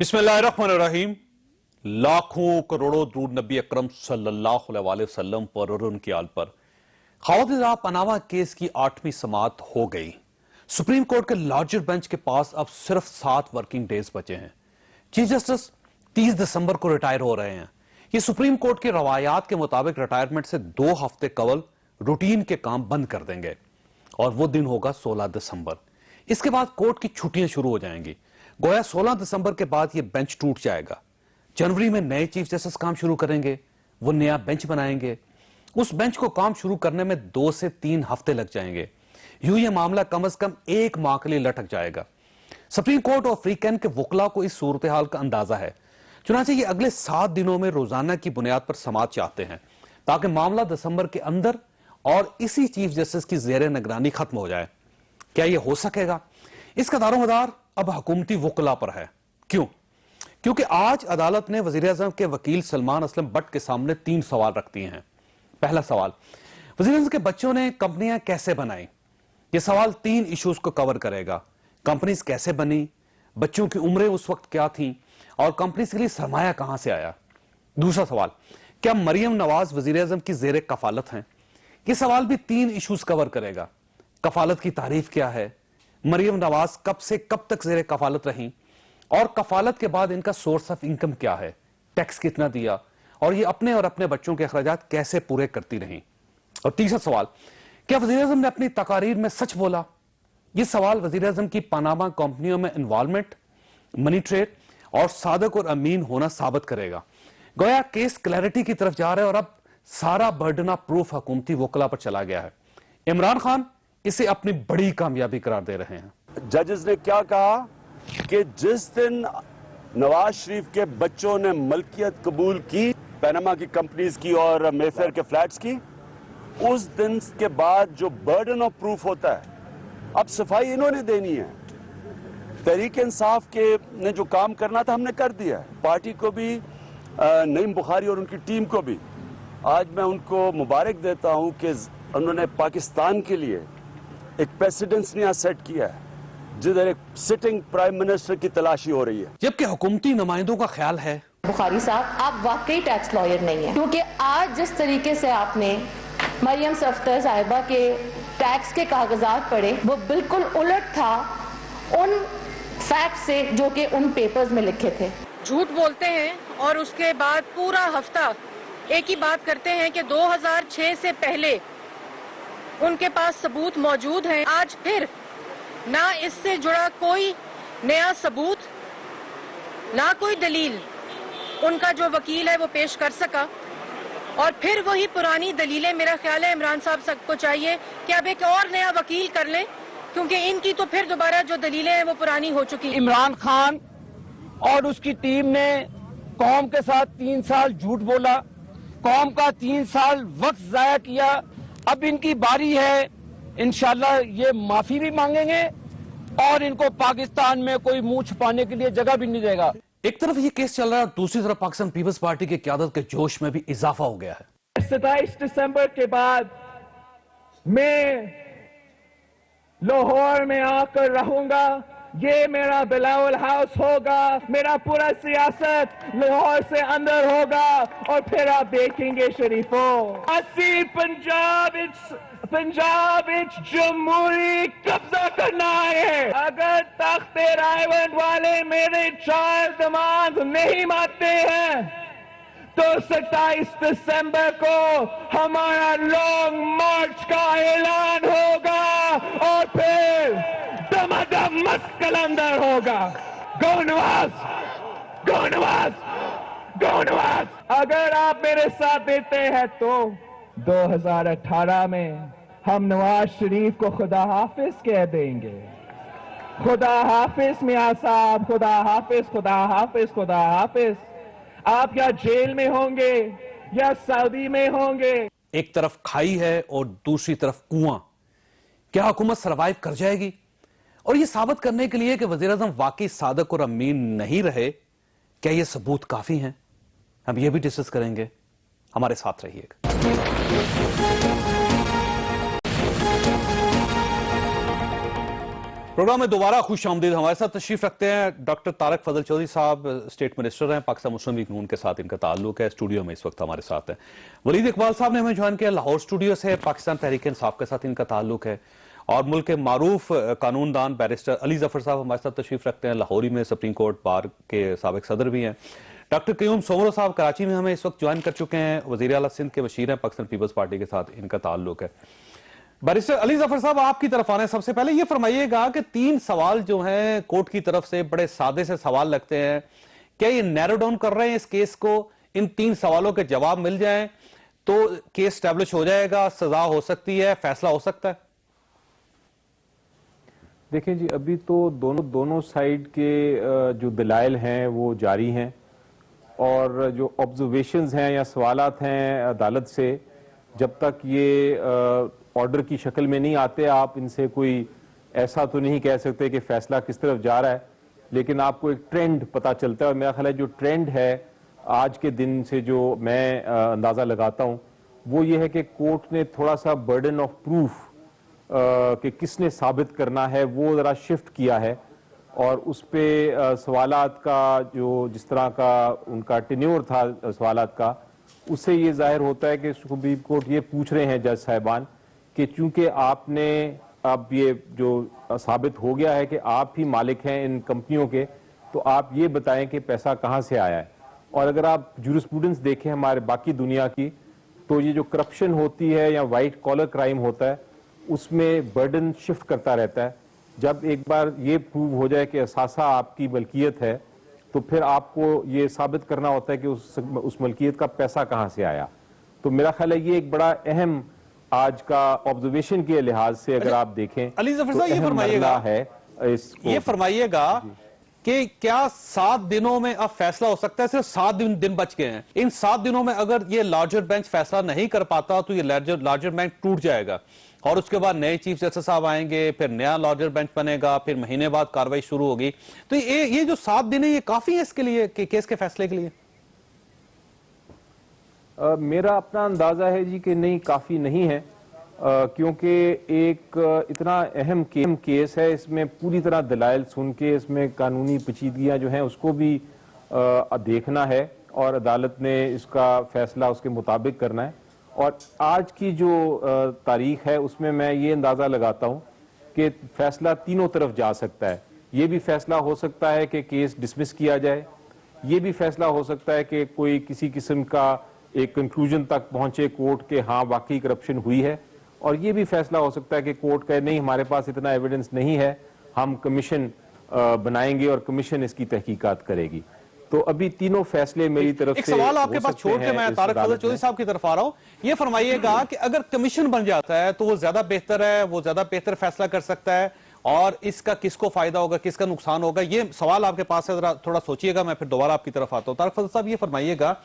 बिस्मिल्लाहिर्रहमानिर्रहीम। लाखों करोड़ों दूर नबी अकरम सल्लल्लाहु अलैहि वसल्लम पर और उनकी आल पर खवातीन पनामा केस की 8वीं समाअत हो गई। सुप्रीम कोर्ट के लार्जर बेंच के पास अब सिर्फ 7 वर्किंग डेज बचे हैं। चीफ जस्टिस 30 दिसंबर को रिटायर हो रहे हैं। ये सुप्रीम कोर्ट की रवायात के मुताबिक रिटायरमेंट से 2 हफ्ते कबल रूटीन के काम बंद कर देंगे और वो दिन होगा 16 दिसंबर। इसके बाद कोर्ट की छुट्टियां शुरू हो जाएंगी। गोया 16 दिसंबर के बाद ये बेंच टूट जाएगा। जनवरी में नए चीफ जस्टिस काम शुरू करेंगे, वो नया बेंच बनाएंगे। उस बेंच को काम शुरू करने में 2 से 3 हफ्ते लग जाएंगे। यूं ये मामला कम से कम 1 माह के लिए लटक जाएगा। सुप्रीम कोर्ट और फ्री कैन के वकला को इस सूरत हाल का अंदाजा है। चुनांचे ये अगले 7 दिनों में रोजाना की बुनियाद पर समाअत चाहते हैं ताकि मामला दिसंबर के अंदर और इसी चीफ जस्टिस की जेर निगरानी खत्म हो जाए। क्या यह हो सकेगा? इसका दारोमदार अब हुकूमती वकला पर है। क्यों? क्योंकि आज अदालत ने वजीर आजम के वकील सलमान असलम बट के सामने 3 सवाल रख दिए हैं। पहला सवाल, वजीर आजम के बच्चों ने कंपनियां कैसे बनाई? यह सवाल 3 इश्यूज को कवर करेगा। कंपनीज कैसे बनी, बच्चों की उम्रें उस वक्त क्या थी और कंपनीज के लिए सरमाया कहां से आया। दूसरा सवाल, क्या मरियम नवाज वजीर आजम की जेर कफालत हैं? यह सवाल भी 3 इश्यूज कवर करेगा। कफालत की तारीफ क्या है, मरियम नवाज कब से कब तक जेर कफालत रही और कफालत के बाद इनका सोर्स ऑफ इनकम क्या है, टैक्स कितना दिया और ये अपने और अपने बच्चों के अखराजात कैसे पूरे करती रही। और तीसरा सवाल, क्या वजीर आजम ने अपनी तकारीर में सच बोला? यह सवाल वजीर आजम की पनामा कंपनियों में इन्वॉल्वमेंट, मनी ट्रेड और सादक और अमीन होना साबित करेगा। गोया केस क्लैरिटी की तरफ जा रहा है और अब सारा बर्डन ऑफ प्रूफ हुकूमती वकला पर चला गया है। इमरान खान इसे अपनी बड़ी कामयाबी करार दे रहे हैं। जजेस ने क्या कहा कि जिस दिन नवाज शरीफ के बच्चों ने मलकियत कबूल की पनामा की कंपनीज की और मेफेयर के फ्लैट्स की, उस दिन के बाद जो बर्डन ऑफ प्रूफ होता है अब सफाई इन्होंने देनी है। तहरीक इंसाफ के ने जो काम करना था हमने कर दिया है। पार्टी को भी, नईम बुखारी और उनकी टीम को भी आज मैं उनको मुबारक देता हूं कि उन्होंने पाकिस्तान के लिए एक प्रेसिडेंस ने सेट किया है जिधर एक सिटिंग प्राइम मिनिस्टर की तलाशी हो रही है। जबकि हुकूमती नुमाइंदों का ख्याल है, बुखारी साहब आप वाकई टैक्स लॉयर नहीं है, क्योंकि आज जिस तरीके से आपने मरियम सफ्दर साहिबा के टैक्स के कागजात पढ़े वो बिल्कुल उलट था उन फैक्ट से जो कि उन पेपर्स में लिखे थे। झूठ बोलते हैं और उसके बाद पूरा हफ्ता एक ही बात करते हैं कि 2006 से पहले उनके पास सबूत मौजूद हैं। आज फिर ना इससे जुड़ा कोई नया सबूत, ना कोई दलील उनका जो वकील है वो पेश कर सका और फिर वही पुरानी दलीलें। मेरा ख्याल है इमरान साहब सबको चाहिए कि अब एक और नया वकील कर लें, क्योंकि इनकी तो फिर दोबारा जो दलीलें हैं वो पुरानी हो चुकी। इमरान खान और उसकी टीम ने कौम के साथ 3 साल झूठ बोला, कौम का 3 साल वक्त जाया किया। अब इनकी बारी है, इंशाल्लाह ये माफी भी मांगेंगे और इनको पाकिस्तान में कोई मुंह छुपाने के लिए जगह भी नहीं देगा। एक तरफ ये केस चल रहा है, दूसरी तरफ पाकिस्तान पीपल्स पार्टी की क़यादत के जोश में भी इजाफा हो गया है। 27 दिसंबर के बाद मैं लाहौर में आकर रहूंगा। ये मेरा बिलावल हाउस होगा, मेरा पूरा सियासत लाहौर से अंदर होगा और फिर आप देखेंगे शरीफों, अस्सी पंजाब जमहूरी कब्जा करना है। अगर तख्ते रायवंड वाले मेरे 4 डिमांड नहीं मानते हैं तो 27 दिसंबर को हमारा लॉन्ग मार्च का ऐलान होगा और फिर दमादम मस्त कलंदर होगा। गो नवाज, गो नवाज, गो नवाज। अगर आप मेरे साथ देते हैं तो 2018 में हम नवाज शरीफ को खुदा हाफिज कह देंगे। खुदा हाफिज मियां साहब, खुदा हाफिज, खुदा हाफिज, खुदा हाफिज। आप या जेल में होंगे या सऊदी में होंगे। एक तरफ खाई है और दूसरी तरफ कुआं। क्या हुकूमत सरवाइव कर जाएगी? और यह साबित करने के लिए कि वजीर आजम वाकई सादक और अमीन नहीं रहे, क्या यह सबूत काफी हैं? हम यह भी डिस्कस करेंगे। हमारे साथ रहिएगा। प्रोग्राम में दोबारा खुश आमदीद। हमारे साथ तशरीफ रखते हैं डॉक्टर तारक फजल चौधरी साहब, स्टेट मिनिस्टर हैं, पाकिस्तान मुस्लिम लीग नून के साथ इनका ताल्लुक है। स्टूडियो में इस वक्त हमारे साथ हैं वलीद इकबाल साहब ने हमें ज्वाइन किया लाहौर स्टूडियो से, पाकिस्तान तहरीक इंसाफ के साथ इनका ताल्लुक है। और मुल्क के मारूफ कानूनदान बैरिस्टर अली जफर साहब हमारे साथ तशरीफ रखते हैं, लाहौरी में सुप्रीम कोर्ट बार के साबिक सदर भी हैं। डॉक्टर क्यूम सोमरो साहब कराची में हमें इस वक्त ज्वाइन कर चुके हैं, वजीर आला सिंध के वजीर हैं, पाकिस्तान पीपल्स पार्टी के साथ इनका ताल्लुक है। बैरिस्टर अली जफर साहब आपकी तरफ आने सबसे पहले ये फरमाइएगा कि 3 सवाल जो हैं कोर्ट की तरफ से बड़े सादे से सवाल लगते हैं, क्या ये नैरो डाउन कर रहे हैं इस केस को? इन 3 सवालों के जवाब मिल जाएं तो केस स्टैब्लिश हो जाएगा, सजा हो सकती है, फैसला हो सकता है? देखें जी, अभी तो दोनों साइड के जो दलाइल हैं वो जारी हैं, और जो ऑब्जर्वेशंस हैं या सवालात हैं अदालत से, जब तक ये ऑर्डर की शक्ल में नहीं आते, आप इनसे कोई ऐसा तो नहीं कह सकते कि फैसला किस तरफ जा रहा है, लेकिन आपको एक ट्रेंड पता चलता है। और मेरा ख्याल है जो ट्रेंड है आज के दिन से जो मैं अंदाज़ा लगाता हूँ वो ये है कि कोर्ट ने थोड़ा सा बर्डन ऑफ प्रूफ कि किसने साबित करना है वो ज़रा शिफ्ट किया है, और उस पे सवालात का जो जिस तरह का उनका टेन्योर था सवालात का, उससे ये जाहिर होता है कि सुप्रीम कोर्ट ये पूछ रहे हैं जज साहिबान कि चूंकि आपने अब ये जो साबित हो गया है कि आप ही मालिक हैं इन कंपनियों के, तो आप ये बताएं कि पैसा कहाँ से आया है। और अगर आप जूरिस्प्रूडेंस देखें हमारे बाकी दुनिया की, तो ये जो करप्शन होती है या वाइट कॉलर क्राइम होता है उसमें बर्डन शिफ्ट करता रहता है। जब एक बार ये प्रूव हो जाए कि असासा आपकी मलकियत है, तो फिर आपको ये साबित करना होता है कि उस मलकियत का पैसा कहाँ से आया। तो मेरा ख्याल है ये एक बड़ा अहम आज का ऑब्जर्वेशन के लिहाज से अगर आप देखें अली जफर तो साहब ये फरमाइएगा है ये फरमाइएगा कि क्या 7 दिनों में अब फैसला हो सकता है? सिर्फ 7 दिन बच गए हैं। इन 7 दिनों में अगर ये लार्जर बेंच फैसला नहीं कर पाता तो ये लार्जर बेंच टूट जाएगा, और उसके बाद नए चीफ जस्टिस साहब आएंगे, फिर नया लार्जर बेंच बनेगा, फिर महीने बाद कार्रवाई शुरू होगी। तो ये जो 7 दिन है ये काफी है इसके लिए, केस के फैसले के लिए? मेरा अपना अंदाजा है जी कि नहीं, काफी नहीं है, क्योंकि एक इतना अहम केस है, इसमें पूरी तरह दलाइल सुन के इसमें कानूनी पेचीदगियां जो हैं उसको भी देखना है, और अदालत ने इसका फैसला उसके मुताबिक करना है। और आज की जो तारीख है उसमें मैं ये अंदाजा लगाता हूँ कि फैसला तीनों तरफ जा सकता है। ये भी फैसला हो सकता है कि केस डिसमिस किया जाए, ये भी फैसला हो सकता है कि कोई किसी किस्म का एक कंक्लूजन तक पहुंचे कोर्ट के हाँ वाकई करप्शन हुई है, और ये भी फैसला हो सकता है कि कोर्ट कहे नहीं हमारे पास इतना एविडेंस नहीं है, हम कमीशन बनाएंगे और कमीशन इसकी तहकीकात करेगी। तो अभी तीनों फैसले मेरी तरफ से एक सवाल आपके पास छोड़ के मैं तारक फजल चौधरी साहब की तरफ आ रहा हूं। ये फरमाइएगा कि अगर कमीशन बन जाता है तो वो ज्यादा बेहतर है, वो ज्यादा बेहतर फैसला कर सकता है, और इसका किसको फायदा होगा, किसका नुकसान होगा? ये सवाल आपके पास है, जरा थोड़ा सोचिएगा, मैं फिर दोबारा आपकी तरफ आता हूं। तारक फजल साहब ये फरमाइएगा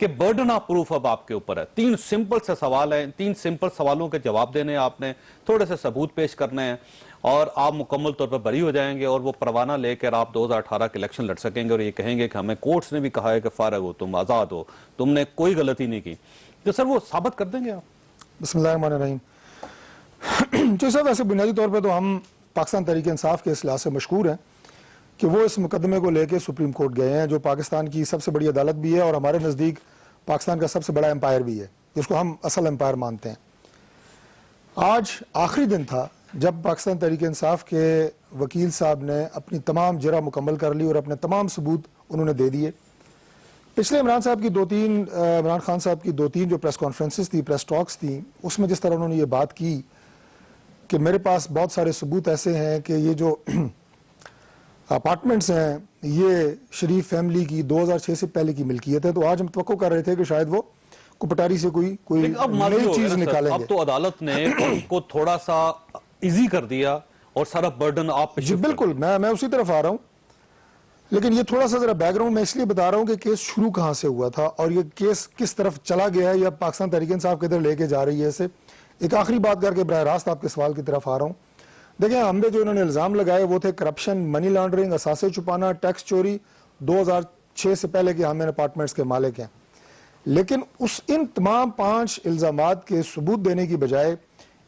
कि बर्डन ऑफ प्रूफ अब आपके ऊपर है। 3 सिंपल से सवाल हैं, 3 सिंपल सवालों के जवाब देने हैं आपने, थोड़े से सबूत पेश करने हैं, और आप मुकम्मल तौर पर बरी हो जाएंगे, और वो परवाना लेकर आप 2018 के इलेक्शन लड़ सकेंगे, और ये कहेंगे कि हमें कोर्ट्स ने भी कहा है कि फारग हो, तुम आज़ाद हो, तुमने कोई गलती नहीं की। तो सर वो साबित कर देंगे आप? बिस्मिल्लाहिर्रहमानिर्रहीम। जो सर वैसे बुनियादी तौर पर तो हम पाकिस्तान तहरीक इंसाफ के इस लिहाज से मशहूर हैं कि वो इस मुकदमे को लेकर सुप्रीम कोर्ट गए हैं, जो पाकिस्तान की सबसे बड़ी अदालत भी है और हमारे नज़दीक पाकिस्तान का सबसे बड़ा एम्पायर भी है, जिसको हम असल एम्पायर मानते हैं। आज आखिरी दिन था जब पाकिस्तान तहरीक इंसाफ के वकील साहब ने अपनी तमाम जरा मुकम्मल कर ली और अपने तमाम सबूत उन्होंने दे दिए। पिछले इमरान खान साहब की 2-3 जो प्रेस कॉन्फ्रेंसेस थी, प्रेस टॉक्स थी, उसमें जिस तरह उन्होंने ये बात की कि मेरे पास बहुत सारे सबूत ऐसे हैं कि ये जो अपार्टमेंट्स हैं ये शरीफ फैमिली की 2006 से पहले की मिल्कियत है, तो आज हम तवक्को कर रहे थे कि शायद वो कुपटारी से कोई नई चीज निकालेंगे। अब तो अदालत ने उसको थोड़ा सा इजी कर दिया और सारा बर्डन आप पे। जी बिल्कुल, मैं उसी तरफ आ रहा हूँ, लेकिन ये थोड़ा सा जरा बैकग्राउंड मैं इसलिए बता रहा हूँ कि केस शुरू कहाँ से हुआ था और ये केस किस तरफ चला गया है या पाकिस्तान तहरीक इंसाफ किधर लेके जा रही है। इसे एक आखिरी बात करके बराह रास्त आपके सवाल की तरफ आ रहा हूँ। देखिए, हम पे जो इन्होंने इल्जाम लगाए वो थे करप्शन, मनी लॉन्ड्रिंग, असासे छुपाना, टैक्स चोरी, 2006 से पहले के हम अपार्टमेंट्स के मालिक हैं। लेकिन इन तमाम 5 इल्जामात के सबूत देने की बजाय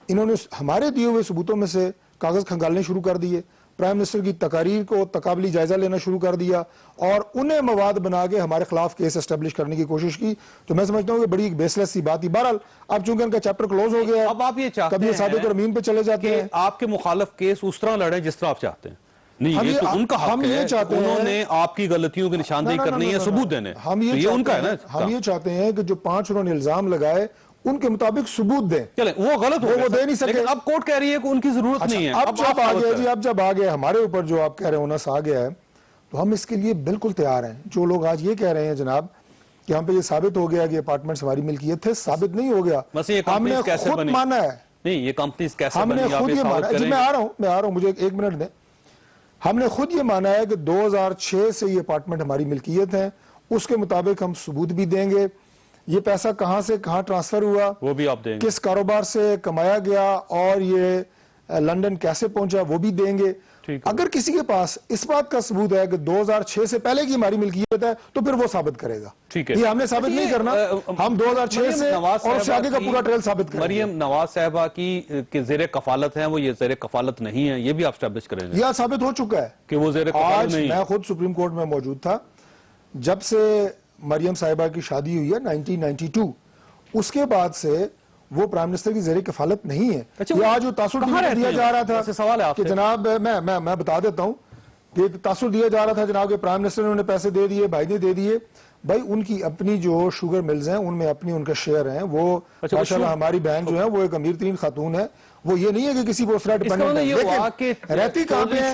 इन्होंने हमारे दिए हुए सबूतों में से कागज खंगालने शुरू कर दिए। پرائم منسٹر کی تقاریر کو تقابلی جائزہ لینا شروع کر دیا اور انہیں مواد بنا کے ہمارے خلاف کیس اسٹیبلش کرنے کی کوشش کی. تو میں سمجھتا ہوں کہ بڑی ایک بیس لیس سی بات تھی. بہرحال اب چونکہ ان کا چیپٹر کلوز ہو گیا ہے, اب آپ یہ چاہتے کبھی ہیں صادق اور امین پہ چلے جاتے ہیں. آپ کے مخالف کیس اس طرح لڑیں جس طرح آپ چاہتے ہیں. نہیں, یہ تو ان کا حق ہے, انہوں نے آپ کی غلطیوں کی نشاندہی کرنی ہے, ثبوت دینے, یہ ان کا ہے نا. ہم یہ چاہتے ہیں کہ جو 5 انہوں نے الزام لگائے ان کے مطابق ثبوت دیں. چلیں وہ غلط ہو وہ دے نہیں سکے. اب کورٹ کہہ رہی ہے کہ ان کی ضرورت نہیں ہے. اب جب آ گیا جی, اب جب آ گیا ہمارے اوپر جو آپ کہہ رہے ہیں اونس آ گیا ہے, تو ہم اس کے لیے بالکل تیار ہیں. جو لوگ آج یہ کہہ رہے ہیں جناب کہ ہم پہ یہ ثابت ہو گیا کہ اپارٹمنٹس ہماری ملکیت تھے, ثابت نہیں ہو گیا. ہم نے خود مانا ہے. نہیں, یہ کمپنیز کیسے ہم نے خود یہ مانا ہے. جی میں آ رہا ہوں, مجھے 1 منٹ دیں. ہم نے خود یہ مانا ہے کہ 2006 سے یہ اپارٹمنٹ ہماری ملکیت ہیں, اس کے مطابق ہم ثبوت بھی دیں گے. یہ پیسہ کہاں سے کہاں ٹرانسفر ہوا, وہ بھی آپ دیں گے, کس کاروبار سے کمایا گیا اور یہ لندن کیسے پہنچا وہ بھی دیں گے. اگر کسی کے پاس اس بات کا ثبوت ہے کہ 2006 سے پہلے کی ہماری ملکیت ہے تو پھر وہ ثابت کرے گا. یہ ہم نے ثابت نہیں کرنا, ہم 2006 سے اور اس سے آگے کا پورا ٹریل ثابت کریں گے. مریم نواز صاحبہ کی زیر کفالت ہیں, وہ یہ زیر کفالت نہیں ہے, یہ بھی آپ اسٹیبلش کریں گے. یہ ثابت ہو چکا ہے کہ وہ زیر کفالت نہیں ہے. میں خود سپریم کورٹ میں موجود تھا جب سے مریم صاحبہ کی شادی ہوئی ہے 1992, اس کے بعد سے وہ پرائم منسٹر کی زیر کفالت نہیں ہے. یہ آج جو تاثر دیا جا رہا تھا کہ جناب میں بتا دیتا ہوں کہ تاثر دیا جا رہا تھا جناب کہ پرائم منسٹر نے انہیں پیسے دے دیے, بھائی نے دے دیے. بھائی ان کی اپنی جو شوگر ملز ہیں ان میں اپنی ان کا شیئر ہیں. وہ ماشاءاللہ ہماری بہن جو ہے وہ ایک امیر ترین خاتون ہے. وہ یہ نہیں ہے کہ کسی کو اس طرح ڈیپینڈنٹ ہے, لیکن رہتی کہاں پہ ہے.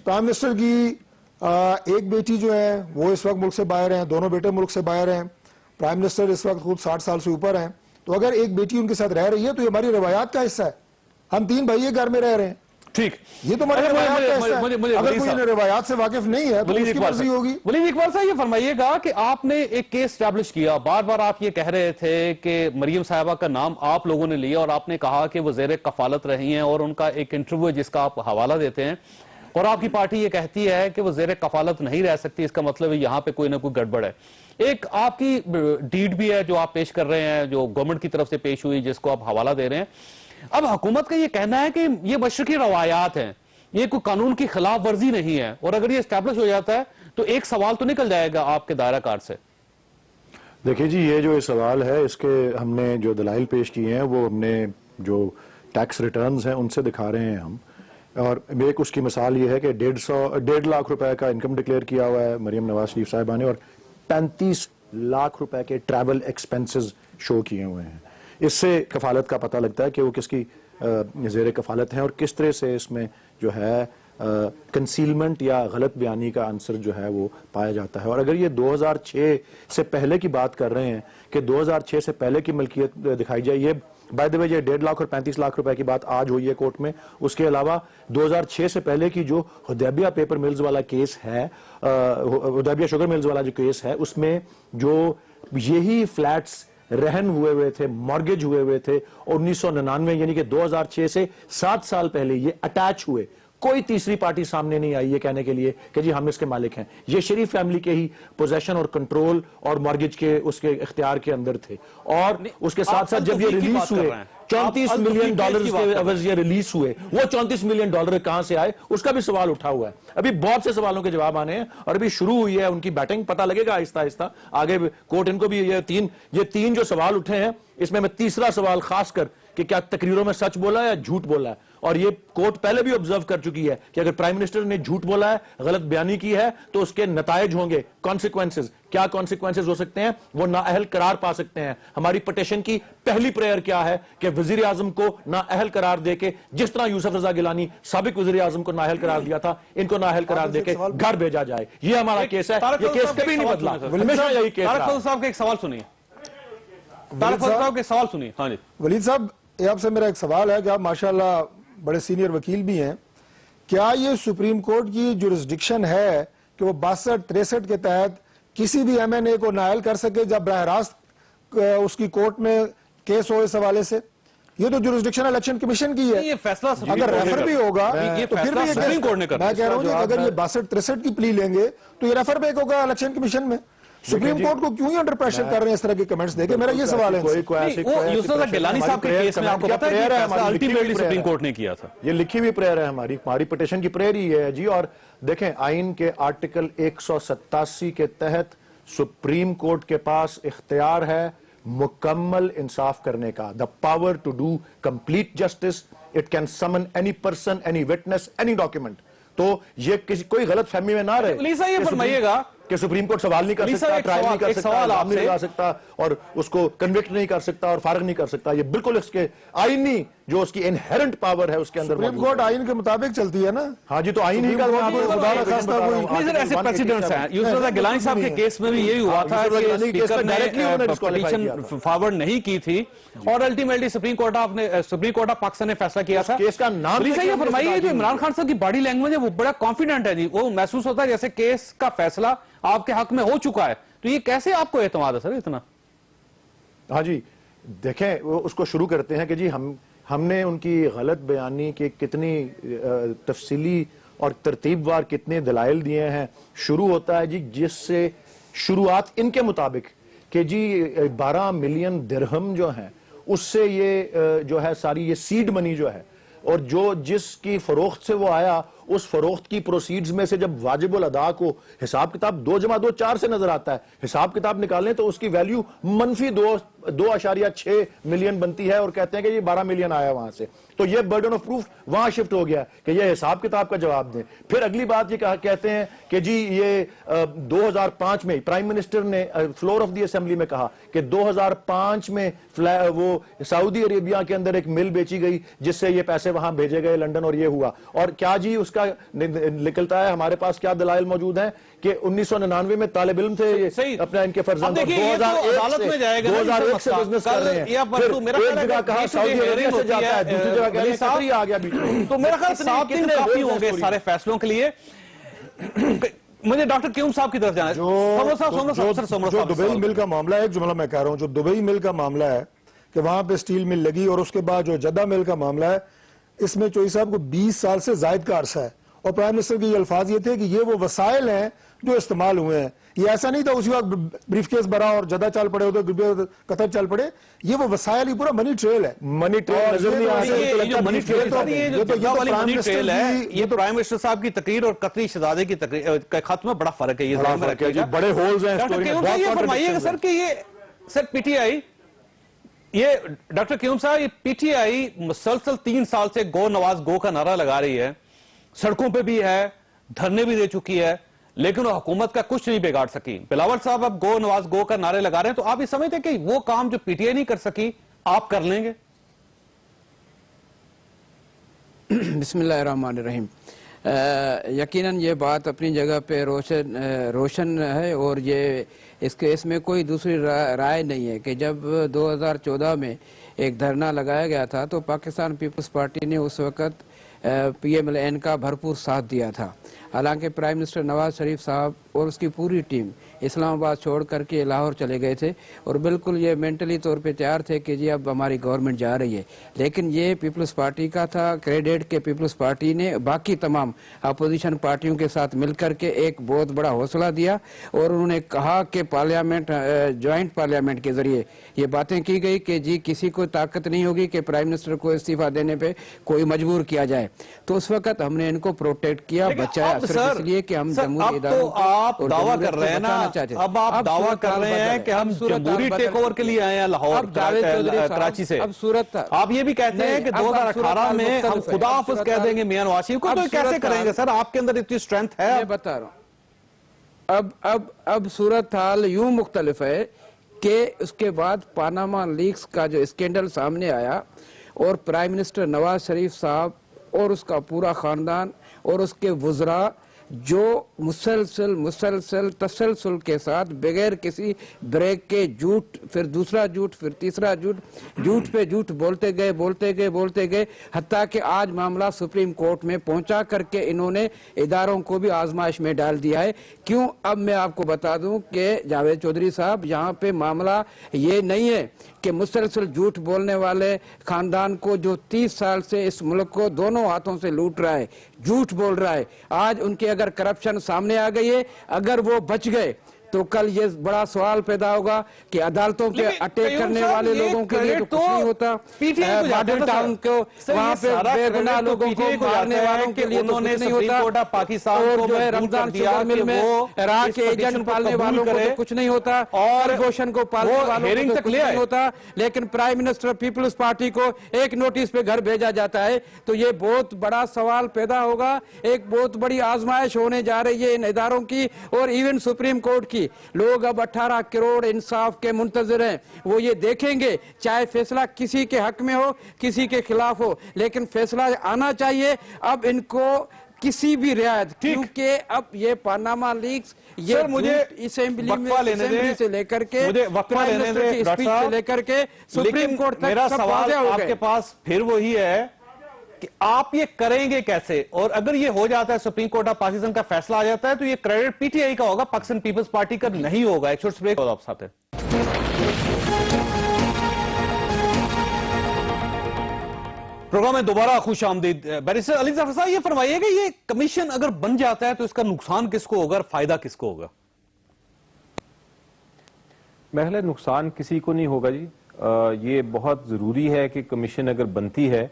پرائم منسٹر کی ایک بیٹی جو ہے وہ اس وقت ملک سے باہر ہیں, دونوں بیٹے ملک سے باہر ہیں. پرائم منسٹر اس وقت خود 60 سال سے اوپر ہیں. تو اگر ایک بیٹی ان کے ساتھ رہ رہی ہے تو یہ ہماری روایات کا حصہ ہے. ہم 3 بھائی گھر میں رہ رہے ہیں. ٹھیک, یہ تو ہماری روایات کا حصہ ہے. اگر کوئی انہیں روایات سے واقف نہیں ہے تو اس کی مرضی ہوگی. ولید اقبال صاحب یہ فرمائیے گا کہ آپ نے ایک کیس اسٹیبلش کیا, بار بار آپ یہ کہہ رہے تھے کہ مریم صاحبہ کا نام آپ لوگوں نے لیا اور آپ نے کہا کہ وہ زیر کفالت رہی ہیں, اور ان کا ایک انٹرویو جس کا آپ حوالہ دیتے ہیں, اور آپ کی پارٹی یہ کہتی ہے کہ وہ زیر کفالت نہیں رہ سکتی. اس کا مطلب ہے یہاں پہ کوئی نہ کوئی گڑبڑ ہے. ایک آپ کی ڈیڈ بھی ہے جو آپ پیش کر رہے ہیں, جو گورنمنٹ کی طرف سے پیش ہوئی, جس کو آپ حوالہ دے رہے ہیں. اب حکومت کا یہ کہنا ہے کہ یہ مشرقی روایات ہیں, یہ کوئی قانون کی خلاف ورزی نہیں ہے, اور اگر یہ اسٹیبلش ہو جاتا ہے تو ایک سوال تو نکل جائے گا آپ کے دائرہ کار سے. دیکھیں جی, یہ جو سوال ہے اس کے ہم نے جو دلائل پیش کیے ہیں وہ ہم نے جو ٹیکس ریٹرنز ہیں ان سے دکھا رہے ہیں ہم. اور ایک اس کی مثال یہ ہے کہ 1.5 لاکھ روپے کا انکم ڈکلیئر کیا ہوا ہے مریم نواز شریف صاحبہ نے, اور 35 لاکھ روپے کے ٹریول ایکسپنسز شو کیے ہوئے ہیں. اس سے کفالت کا پتہ لگتا ہے کہ وہ کس کی زیر کفالت ہیں اور کس طرح سے اس میں جو ہے کنسیلمنٹ یا غلط بیانی کا عنصر جو ہے وہ پایا جاتا ہے. اور اگر یہ 2006 سے پہلے کی بات کر رہے ہیں کہ 2006 سے پہلے کی ملکیت دکھائی جائے, یہ بائی دی وے یہ 1.5 لاکھ اور 35 لاکھ روپے کی بات آج ہوئی ہے کورٹ میں. اس کے علاوہ 2006 سے پہلے کی جو حدیبیہ پیپر ملز والا کیس ہے, حدیبیہ شوگر ملز والا جو کیس ہے, اس میں جو یہی فلیٹس رہن ہوئے تھے, مارگیج ہوئے تھے, 1999 یعنی کہ 2006 سے 7 سال پہلے یہ اٹیچ ہوئے. کوئی تیسری پارٹی سامنے نہیں آئی یہ کہنے کے لیے کہ جی ہم اس کے مالک ہیں. یہ شریف فیملی کے ہی پوزیشن اور کنٹرول اور مارگیج کے اس کے اختیار کے اندر تھے. اور اس کے ساتھ ساتھ جب یہ ریلیز ہوئے, $34 ملین کے عوض یہ ریلیز ہوئے, وہ $34 ملین کہاں سے آئے اس کا بھی سوال اٹھا ہوا ہے. ابھی بہت سے سوالوں کے جواب آنے ہیں اور ابھی شروع ہوئی ہے ان کی بیٹنگ, پتہ لگے گا آہستہ آہستہ آگے کورٹ ان کو بھی. یہ تین جو سوال اٹھے ہیں اس میں تیسرا سوال خاص کر کہ کیا تقریروں میں سچ بولا ہے یا جھوٹ بولا ہے. اور یہ کورٹ پہلے بھی آبزرو کر چکی ہے کہ اگر پرائم منسٹر نے جھوٹ بولا ہے, غلط بیانی کی ہے, تو اس کے نتائج ہوں گے, کانسیکوینسز. کیا کانسیکوینسز ہو سکتے ہیں؟ وہ نااہل قرار پا سکتے ہیں. ہماری پٹیشن کی پہلی پریئر کیا ہے کہ وزیر اعظم کو نااہل قرار دے کے, جس طرح یوسف رضا گیلانی سابق وزیر اعظم کو نااہل قرار دیا تھا, ان کو نااہل قرار دے کے گھر بھیجا جائے. یہ ہمارا کیس ہے, یہ کیس کبھی نہیں بدلا, ہمیشہ یہی کیس رہا. صاحب کا ایک سوال سنیے, صاحب کے سوال سنیے. ہاں جی ولید صاحب, یہ آپ سے میرا ایک سوال ہے کہ آپ ماشاءاللہ بڑے سینئر وکیل بھی ہیں, کیا یہ سپریم کورٹ کی جورسڈکشن ہے کہ وہ 62-63 کے تحت کسی بھی ایم این اے کو نااہل کر سکے جب براہ راست اس کی کورٹ میں کیس ہو اس حوالے سے؟ یہ تو جورسڈکشن الیکشن کمیشن کی ہے. یہ فیصلہ اگر ریفر بھی ہوگا تو پھر بھی سپریم کورٹ نے کرنا. میں کہہ رہا ہوں کہ اگر یہ 62-63 کی پلی لیں گے تو یہ ریفر بیک ہوگا الیکشن کمیشن میں. सुप्रीम कोर्ट को क्यों ही अंडर प्रेशर कर रहे हैं इस तरह के कमेंट्स देके? मेरा ये सवाल है वो यूसुफ गिलानी साहब के केस में आपको पता है कि अल्टीमेटली सुप्रीम कोर्ट ने किया था। ये लिखी हुई प्रेयर है हमारी पिटिशन की प्रेयर ही है जी। और देखें, आइन के आर्टिकल 187 के तहत सुप्रीम कोर्ट के पास इख्तियार है मुकम्मल इंसाफ करने का, the power to do complete justice. It can summon any person, any witness, any document. तो ये किसी कोई गलत फहमी में ना रहे। लीसा, ये फरमाइएगा कि सुप्रीम कोर्ट सवाल नहीं कर सकता, ट्रायल नहीं कर सकता, इल्जाम नहीं लगा सकता और उसको कन्विक्ट नहीं कर सकता और फारिग नहीं कर सकता। ये बिल्कुल इसके आईनी जो उसकी इनहेरेंट पावर है उसके अंदर। सुप्रीम कोर्ट आइन के मुताबिक चलती है ना। हाँ जी, तो आइन ही का ऐसे प्रेसिडेंट्स हैं। यूसुफ गिलानी साहब के केस में भी यही हुआ था कि स्पीकर ने पिटीशन फॉरवर्ड नहीं की थी और ultimately supreme court of Pakistan ने फैसला किया था। केस का नाम ये फरमाइए, जो इमरान खान साहब की बॉडी लैंग्वेज है वो बड़ा कॉन्फिडेंट है जी, वो महसूस होता है जैसे केस का फैसला आपके हक में हो चुका है। तो ये कैसे आपको एतमाद है सर इतना? हाँ जी, देखें, वो उसको शुरू करते हैं कि जी हमने उनकी गलत बयानी के कितनी तफसीली और तरतीबवार कितने दलाइल दिए हैं। शुरू होता है जी जिससे शुरुआत इनके मुताबिक कि जी 12 मिलियन दिरहम जो हैं उससे ये जो है सारी ये सीड मनी जो है और जो जिसकी फरोख्त से वो आया, उस फरोख्त की प्रोसीड्स में से जब वाजिबुल अदा को हिसाब किताब 2 + 2 4 से नजर आता है, हिसाब किताब निकालें तो उसकी वैल्यू -2.6 मिलियन बनती है और कहते हैं कि ये 12 मिलियन आया वहां से। तो ये बर्डन ऑफ प्रूफ वहां शिफ्ट हो गया कि ये हिसाब किताब का जवाब दें। फिर अगली बात ये कहते हैं कि जी ये 2005 में प्राइम मिनिस्टर ने फ्लोर ऑफ द असेंबली में कहा कि 2005 में वो सऊदी अरेबिया के अंदर एक मिल बेची गई जिससे ये पैसे वहां भेजे गए लंदन और ये हुआ। और क्या जी उसका निकलता है, हमारे पास क्या दलाइल मौजूद हैं कि 1999 में तालिब इल्म थे अपना इनके फर्जंद, 2001 से बिजनेस कर रहे हैं। फिर एक जगह कहा सऊदी अरेबिया से जाता है, दूसरी जगह कह रहे हैं कतरी आ गया बीच में। तो मेरा ख्याल 7 दिन काफी होंगे सारे फैसलों के लिए। मुझे डॉक्टर क्यूम साहब की तरफ जाना है। जो दुबई मिल का मामला है, एक जुमला मैं कह रहा हूं, जो दुबई मिल का मामला है कि वहां पे स्टील मिल लगी और उसके बाद जो जद्दा मिल का मामला है, इसमें चोई साहब को 20 साल से जायद का अरसा है और प्राइम मिनिस्टर के ये अल्फाज ये थे कि ये वो वसाइल हैं जो इस्तेमाल हुए हैं। ये ऐसा नहीं था उसी वक्त ब्रीफकेस भरा और जद्दा चल पड़े होते, कतर चल पड़े। ये वो वसाइल ही पूरा मनी ट्रेल है। मनी ट्रेल नजर नहीं आ रहा। ये मनी ट्रेल है। ये प्राइम मिनिस्टर साहब की तकरीर और कतरी शहजादे की तकरीर के खत में बड़ा फर्क है। ये बड़े होल्स हैं स्टोरी में। सर कि ये सर पीटीआई, ये डॉक्टर क्यूम साहब, ये पीटीआई मुसलसल 3 साल से गो नवाज गो का नारा लगा रही है, सड़कों पे भी है, धरने भी दे चुकी है, लेकिन वो हुकूमत का कुछ नहीं बिगाड़ सकी। बिलावल साहब अब गो नवाज गो का नारे लगा रहे हैं, तो आप ये समझते हैं कि वो काम जो पीटीआई नहीं कर सकी आप कर लेंगे? बिस्मिल्लाहिर्रहमानिर्रहीम। यकीनन ये बात अपनी जगह पे रोशन है और ये इसमें कोई दूसरी राय नहीं है कि जब 2014 में एक धरना लगाया गया था तो पाकिस्तान पीपल्स पार्टी ने उस वक़्त PMLN का भरपूर साथ दिया था। हालांकि प्राइम मिनिस्टर नवाज शरीफ साहब और उसकी पूरी टीम इस्लामाबाद छोड़ करके लाहौर चले गए थे और बिल्कुल ये मेंटली तौर पे तैयार थे कि जी अब हमारी गवर्नमेंट जा रही है। लेकिन ये पीपल्स पार्टी का था, क्रेडिट के पीपल्स पार्टी ने बाकी तमाम अपोजिशन पार्टियों के साथ मिलकर के एक बहुत बड़ा हौसला दिया और उन्होंने कहा कि पार्लियामेंट, ज्वाइंट पार्लियामेंट के जरिए ये बातें की गई कि जी किसी को ताकत नहीं होगी कि प्राइम मिनिस्टर को इस्तीफा देने पे कोई मजबूर किया जाए। तो उस वक्त हमने इनको प्रोटेक्ट किया, बचाया, सिर्फ इसलिए कि हम जमहूरी इदारों आप दावा कर रहे हैं ना, अब आप दावा कर रहे हैं कि हम जमहूरी टेक ओवर के लिए आए हैं लाहौर कराची से। अब सूरत आप ये भी कहते हैं कि 2018 में हम खुदा हाफिज कह देंगे मियां नवाज शरीफ को, तो कैसे करेंगे सर? आपके अंदर इतनी स्ट्रेंथ है। मैं बता रहा हूं अब सूरत हाल यूं मुख्तलिफ है कि उसके बाद पानामा लीक्स का जो स्कैंडल सामने आया और प्राइम मिनिस्टर नवाज शरीफ साहब और उसका पूरा खानदान और उसके वुज़रा जो मुसलसल तसलसल के साथ बगैर किसी ब्रेक के झूठ, फिर दूसरा झूठ, फिर तीसरा झूठ पे झूठ बोलते गए हत्ता कि आज मामला सुप्रीम कोर्ट में पहुंचा करके इन्होंने इदारों को भी आजमाइश में डाल दिया है। क्यों? अब मैं आपको बता दूं कि जावेद चौधरी साहब, यहाँ पे मामला ये नहीं है कि मुसलसल झूठ बोलने वाले खानदान को जो 30 साल से इस मुल्क को दोनों हाथों से लूट रहा है, झूठ बोल रहा है, आज उनके अगर करप्शन सामने आ गई है, अगर वो बच गए تو کل یہ بڑا سوال پیدا ہوگا کہ عدالتوں پہ اٹیک کرنے والے لوگوں کے لیے تو کچھ نہیں ہوتا، ماڈل ٹاؤن کو وہاں پہ بے گناہ لوگوں کو مارنے والوں کے لیے تو کچھ نہیں ہوتا، اور جو ہے رمضان شوگر مل میں عراق کے ایجنٹ پالنے والوں کو تو کچھ نہیں ہوتا، اور گوشن کو پالنے والوں کو تو کچھ نہیں ہوتا، لیکن پرائم منسٹر پیپلز پارٹی کو ایک نوٹس پہ گھر بھیجا جاتا ہے۔ تو یہ بہت بڑا سوال پیدا ہوگا، ایک بہت بڑی آزمائش ہونے جا رہی ہے ان اداروں کی اور ایون سپریم کورٹ کی۔ لوگ اب 18 کروڑ انصاف کے منتظر ہیں، وہ یہ دیکھیں گے چاہے فیصلہ کسی کے حق میں ہو کسی کے خلاف ہو، لیکن فیصلہ آنا چاہیے اب ان کو کسی بھی رعایت، کیونکہ اب یہ پاناما لیکس یہ مجھے اسمبلی سے لے کر کے پرائم منسٹر کی اسپیچ سے لے کر کے سپریم کورٹ تک میرا سب سوال واضح ہو آپ گئے۔ کے پاس پھر وہی ہے کہ آپ یہ کریں گے کیسے، اور اگر یہ ہو جاتا ہے سپریم کورٹ آف پاکستان کا فیصلہ آ جاتا ہے تو یہ کریڈٹ پی ٹی آئی کا ہوگا، پاکستان پیپلز پارٹی کا نہیں ہوگا۔ ایک شورٹ بریک آپ ساتھ ہیں۔ پروگرام میں دوبارہ خوش آمدید۔ بیرسٹر علی ظفر صاحب یہ فرمائیے کہ یہ کمیشن اگر بن جاتا ہے تو اس کا نقصان کس کو ہوگا اور فائدہ کس کو ہوگا؟ محل نقصان کسی کو نہیں ہوگا جی، یہ بہت ضروری ہے کہ کمیشن اگر بنتی ہے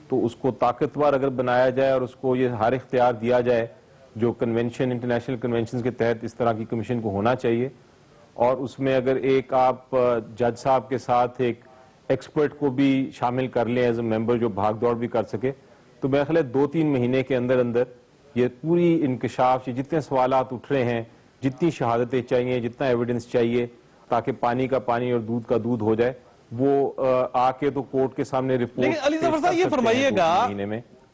تو اس کو طاقتور اگر بنایا جائے اور اس کو یہ ہر اختیار دیا جائے جو کنونشن انٹرنیشنل کنونشنز کے تحت اس طرح کی کمیشن کو ہونا چاہیے، اور اس میں اگر ایک آپ جج صاحب کے ساتھ ایک ایکسپرٹ کو بھی شامل کر لیں ایز اے ممبر جو بھاگ دوڑ بھی کر سکے، تو میرا خیال ہے 2-3 مہینے کے اندر اندر یہ پوری انکشاف، جتنے سوالات اٹھ رہے ہیں، جتنی شہادتیں چاہیے، جتنا ایویڈنس چاہیے تاکہ پانی کا پانی اور دودھ کا دودھ ہو جائے، وہ آ کے تو کورٹ کے سامنے رپورٹ۔ لیکن علی ظفر صاحب یہ فرمائیے گا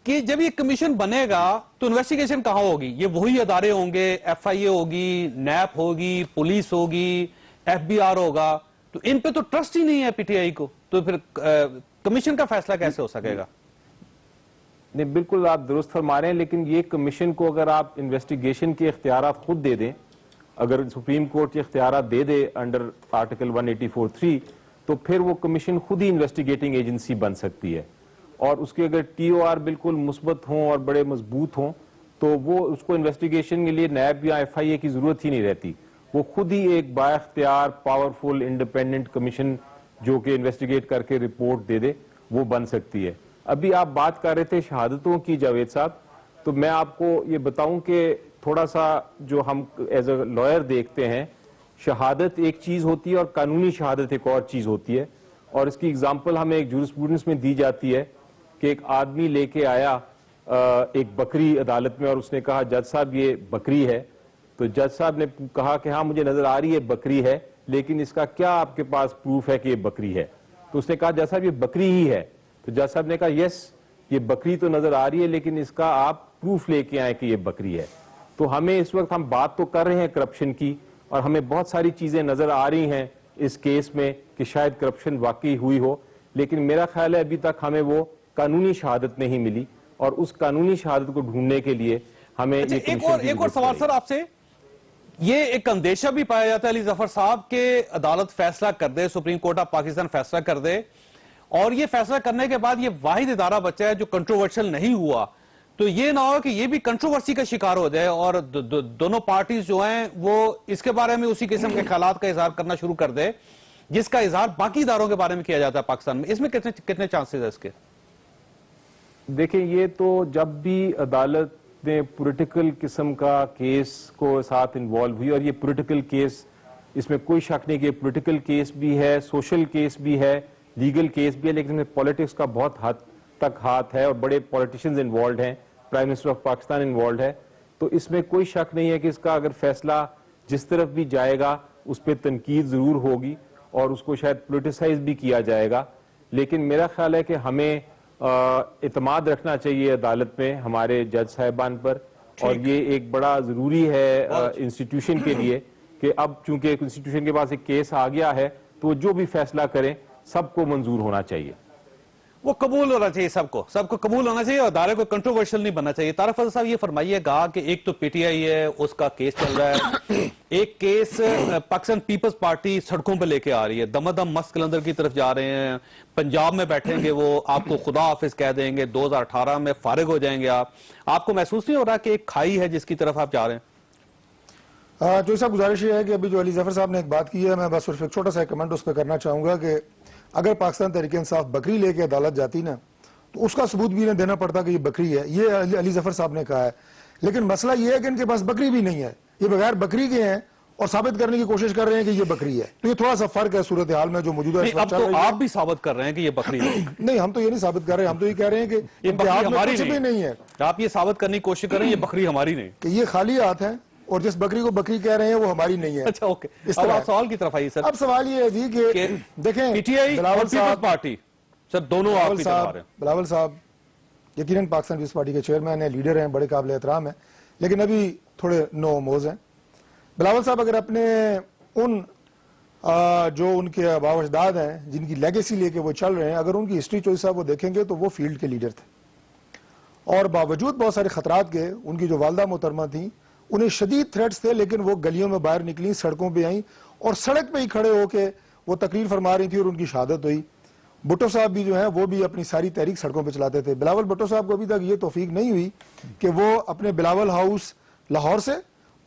کہ جب یہ کمیشن بنے گا تو انویسٹیگیشن کہاں ہوگی؟ یہ وہی ادارے ہوں گے، ایف آئی اے ہوگی، نیپ ہوگی، پولیس ہوگی، ایف بی آر ہوگا، تو ان پہ تو ٹرسٹ ہی نہیں ہے پی ٹی آئی کو، تو پھر کمیشن کا فیصلہ کیسے ہو سکے گا؟ نہیں، بالکل آپ درست فرما رہے ہیں، لیکن یہ کمیشن کو اگر آپ انویسٹیگیشن کے اختیارات خود دے دیں، اگر سپریم کورٹ یہ اختیارات دے دے انڈر آرٹیکل 184(3) تو پھر وہ کمیشن خود ہی انویسٹیگیٹنگ ایجنسی بن سکتی ہے، اور اس کے اگر ٹی او آر بالکل مثبت ہوں اور بڑے مضبوط ہوں تو وہ اس کو انویسٹیگیشن کے لیے نیب یا ایف آئی اے کی ضرورت ہی نہیں رہتی، وہ خود ہی ایک با اختیار پاورفل انڈیپینڈنٹ کمیشن جو کہ انویسٹیگیٹ کر کے رپورٹ دے دے وہ بن سکتی ہے۔ ابھی آپ بات کر رہے تھے شہادتوں کی جاوید صاحب، تو میں آپ کو یہ بتاؤں کہ تھوڑا سا جو ہم ایز اے لائر دیکھتے ہیں، شہادت ایک چیز ہوتی ہے اور قانونی شہادت ایک اور چیز ہوتی ہے، اور اس کی اگزامپل ہمیں ایک جورسپروڈنس میں دی جاتی ہے کہ ایک آدمی لے کے آیا ایک بکری عدالت میں اور اس نے کہا جج صاحب یہ بکری ہے، تو جج صاحب نے کہا کہ ہاں مجھے نظر آ رہی ہے بکری ہے، لیکن اس کا کیا آپ کے پاس پروف ہے کہ یہ بکری ہے؟ تو اس نے کہا جج صاحب یہ بکری ہی ہے، تو جج صاحب نے کہا یس یہ بکری تو نظر آ رہی ہے لیکن اس کا آپ پروف لے کے آئے کہ یہ بکری ہے۔ تو ہمیں اس وقت ہم بات تو کر رہے ہیں کرپشن کی، اور ہمیں بہت ساری چیزیں نظر آ رہی ہیں اس کیس میں کہ شاید کرپشن واقعی ہوئی ہو، لیکن میرا خیال ہے ابھی تک ہمیں وہ قانونی شہادت نہیں ملی، اور اس قانونی شہادت کو ڈھونڈنے کے لیے ہمیں ایک اور سوال سر آپ سے، یہ ایک اندیشہ بھی پایا جاتا ہے علی ظفر صاحب کہ عدالت فیصلہ کر دے، سپریم کورٹ آف پاکستان فیصلہ کر دے، اور یہ فیصلہ کرنے کے بعد یہ واحد ادارہ بچا ہے جو کنٹروورشل نہیں ہوا، تو یہ نہ ہو کہ یہ بھی کنٹروورسی کا شکار ہو جائے اور دونوں پارٹیز جو ہیں وہ اس کے بارے میں اسی قسم کے خیالات کا اظہار کرنا شروع کر دے جس کا اظہار باقی اداروں کے بارے میں کیا جاتا ہے پاکستان میں۔ اس میں کتنے چانسز ہے اس کے؟ دیکھیں یہ تو جب بھی عدالت نے پولیٹیکل قسم کا کیس کو ساتھ انوالو ہوئی، اور یہ پولیٹیکل کیس اس میں کوئی شک نہیں کہ پولیٹیکل کیس بھی ہے، سوشل کیس بھی ہے، لیگل کیس بھی ہے، لیکن پولیٹکس کا بہت حد تک ہاتھ ہے اور بڑے پولیٹیشنز انوالوڈ ہیں، prime minister of Pakistan involved ہے، تو اس میں کوئی شک نہیں ہے کہ اس کا اگر فیصلہ جس طرف بھی جائے گا اس پہ تنقید ضرور ہوگی اور اس کو شاید پولیٹیسائز بھی کیا جائے گا، لیکن میرا خیال ہے کہ ہمیں اعتماد رکھنا چاہیے عدالت میں ہمارے جج صاحبان پر، اور یہ ایک بڑا ضروری ہے انسٹیٹیوشن کے لیے کہ اب چونکہ ایک انسٹیٹیوشن کے پاس ایک کیس آ گیا ہے تو جو بھی فیصلہ کریں سب کو منظور ہونا چاہیے، وہ قبول ہونا چاہیے، سب کو قبول ہونا چاہیے، اور ادارے کو کنٹروورشل نہیں بننا چاہیے۔ طارق فضل صاحب یہ فرمائیے گا کہ ایک تو پی ٹی آئی ہے، اس کا کیس چل رہا ہے، ایک کیس پاکستان پیپلز پارٹی سڑکوں پہ لے کے آ رہی ہے، دم دم مست کلندر کی طرف جا رہے ہیں، پنجاب میں بیٹھیں گے وہ آپ کو خدا حافظ کہہ دیں گے، 2018 میں فارغ ہو جائیں گے آپ کو محسوس نہیں ہو رہا کہ ایک کھائی ہے جس کی طرف آپ جا رہے ہیں؟ जो साहब गुजारिश ये है कि अभी जो अली ज़फ़र साहब ने एक बात की है, मैं बस सिर्फ एक छोटा सा कमेंट उस पर करना चाहूँगा कि अगर पाकिस्तान तहरीक इंसाफ बकरी लेके अदालत जाती ना तो उसका सबूत भी इन्हें देना पड़ता कि ये बकरी है, ये अली ज़फ़र साहब ने कहा है। लेकिन मसला ये है कि इनके पास बकरी भी नहीं है, ये बगैर बकरी के हैं और साबित करने की कोशिश कर रहे हैं कि ये बकरी है। तो ये थोड़ा सा फर्क है सूरत हाल में जो मौजूदा है। अब तो आप भी साबित कर रहे हैं कि ये बकरी है। नहीं, हम तो ये नहीं साबित कर रहे, हम तो ये कह रहे हैं कि ये इनके बकरी हाथ में हमारी कुछ भी नहीं है। आप ये साबित करने की कोशिश कर रहे हैं ये बकरी हमारी नहीं, कि ये खाली हाथ है और जिस बकरी को बकरी कह रहे हैं वो हमारी नहीं है। अच्छा, ओके। इस अब तरह आप सवाल की तरफ आइए सर। अब सवाल ये है जी कि देखें, पीटीआई और पीपल्स पार्टी सर दोनों आपकी तरफ आ रहे हैं। बिलावल साहब यकीनन पाकिस्तान पीपल्स पार्टी के चेयरमैन हैं, लीडर हैं, बड़े काबिल एहतराम हैं, लेकिन अभी थोड़े नो मोज हैं। बिलावल साहब अगर अपने उन जो उनके आबा अजदाद हैं जिनकी लेगेसी लेके वो चल रहे हैं, अगर उनकी हिस्ट्री चोरी साहब वो देखेंगे तो वो फील्ड के लीडर थे और बावजूद बहुत सारे खतरात के उनकी जो वालदा मोहतरमा थी उन्हें शदीद थ्रेट्स थे, लेकिन वो गलियों में बाहर निकली, सड़कों पे आई और सड़क पे ही खड़े होके वो तकरीर फरमा रही थी और उनकी शहादत हुई। भुट्टो साहब भी जो है वो भी अपनी सारी तहरीक सड़कों पे चलाते थे। बिलावल भुट्टो साहब को अभी तक ये तौफीक नहीं हुई कि वो अपने बिलावल हाउस लाहौर से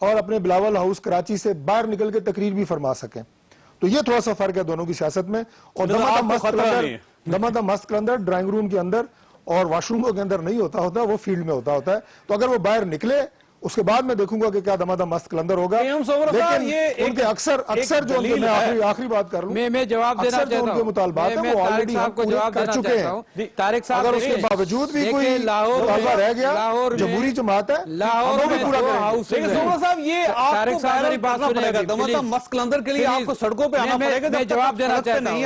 और अपने बिलावल हाउस कराची से बाहर निकल के तकरीर भी फरमा सकें। तो ये थोड़ा सा फर्क है दोनों की सियासत में। और दमादम मस्त कलंदर ड्राइंग रूम के अंदर और वॉशरूमों के अंदर नहीं होता, वो फील्ड में होता है। तो अगर वो बाहर निकले उसके बाद मैं देखूंगा कि क्या दमादम मस्त कलंदर होगा। लेकिन उनके अक्सर जो मैं आखिरी बात कर लूं, मैं जवाब देना चाहता हूं, उनके मुतालबात है वो ऑलरेडी कर चुके हैं। तारिक साहब, अगर उसके बावजूद भी कोई मुतालबा रह गया, जमहूरी जमात है, लाहौर में पूरा हाउस लेकिन सोमर साहब ये आपको मेरी बात सुनेगा, दमादम मस्त कलंदर के लिए आपको सड़कों पे आना पड़ेगा। मैं जवाब देना चाहता हूं।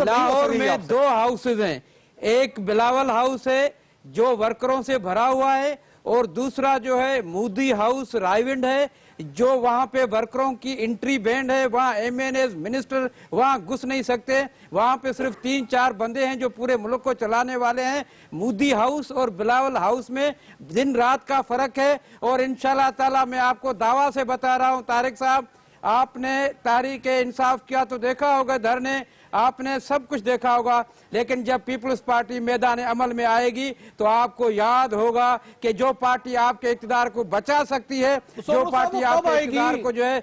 लाहौर में 2 हाउसेज हैं, एक बिलावल हाउस है जो वर्करों से भरा हुआ है और दूसरा जो है मोदी हाउस रायविंड है जो वहां पे वर्करों की एंट्री बैंड है, वहां एमएनएस मिनिस्टर वहां घुस नहीं सकते, वहां पे सिर्फ 3-4 बंदे हैं जो पूरे मुल्क को चलाने वाले हैं। मोदी हाउस और बिलावल हाउस में दिन रात का फर्क है और इंशाल्लाह ताला मैं आपको दावा से बता रहा हूं तारिक साहब, आपने तहरीक इंसाफ किया तो देखा होगा धरने, आपने सब कुछ देखा होगा, लेकिन जब पीपल्स पार्टी मैदान अमल में आएगी तो आपको याद होगा कि जो पार्टी आपके इक़्तिदार को बचा सकती है, जो पार्टी आपके इक़्तिदार को जो है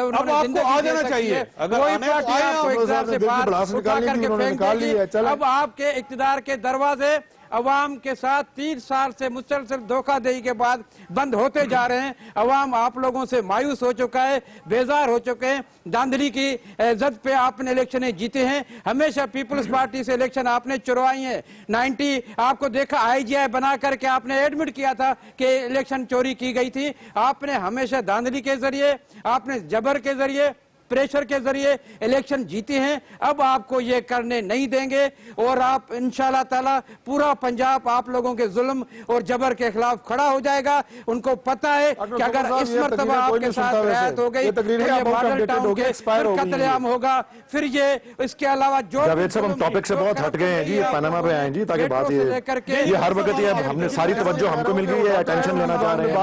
उन्होंने जिंदगी दे सकती है, वही पार्टी आपको इक़्तिदार से बाहर उठा करके फेंक देगी। अब आपके इक़्तिदार के दरवाजे अवाम के साथ 3 साल से मुसलसल धोखाधड़ी के बाद बंद होते जा रहे हैं। अवाम आप लोगों से मायूस हो चुका है, बेजार हो चुके हैं। धांधली की जद पे आपने इलेक्शनें जीते हैं, हमेशा पीपल्स पार्टी से इलेक्शन आपने चुरवाई है। 90 आपको देखा IGI बना करके आपने एडमिट किया था कि इलेक्शन चोरी की गई थी। आपने हमेशा धांधली के जरिए, आपने जबर के जरिए, प्रेशर के जरिए इलेक्शन जीते हैं। अब आपको ये करने नहीं देंगे और आप इंशाल्लाह ताला पूरा पंजाब आप लोगों के जुल्म और जबर के खिलाफ खड़ा हो जाएगा। उनको पता है कि अगर इस मर्तबा आपके साथ रियायत हो गई तो ये मॉडल टाउन के कत्लेआम होगा। फिर ये इसके अलावा जो जावेद साहब हम टॉपिक से बहुत हट गए हैं जी, पनामा पे आए जी, ताकि बात ये हर वक्त ये हमने सारी तवज्जो हमको मिल गई है, अटेंशन लेना चाह रहे हैं,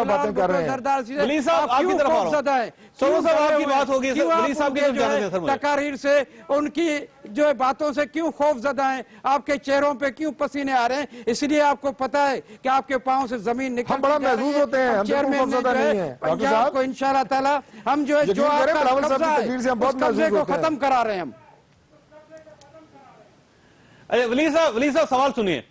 बातें कर रहे हैं। आपकी बात होगी तकारीर से, उनकी जो बातों से क्यों खौफ ज़दा हैं, आपके चेहरों पे क्यों पसीने आ रहे हैं? इसलिए आपको पता है कि आपके पाँव से जमीन निकल, हम बड़ा महसूस होते हैं, चेयरमैन ने पंजाब को इंशाल्लाह ताला हम जो है जो कब्जे को खत्म करा रहे हैं हम। अरे वली साहब सवाल सुनिए।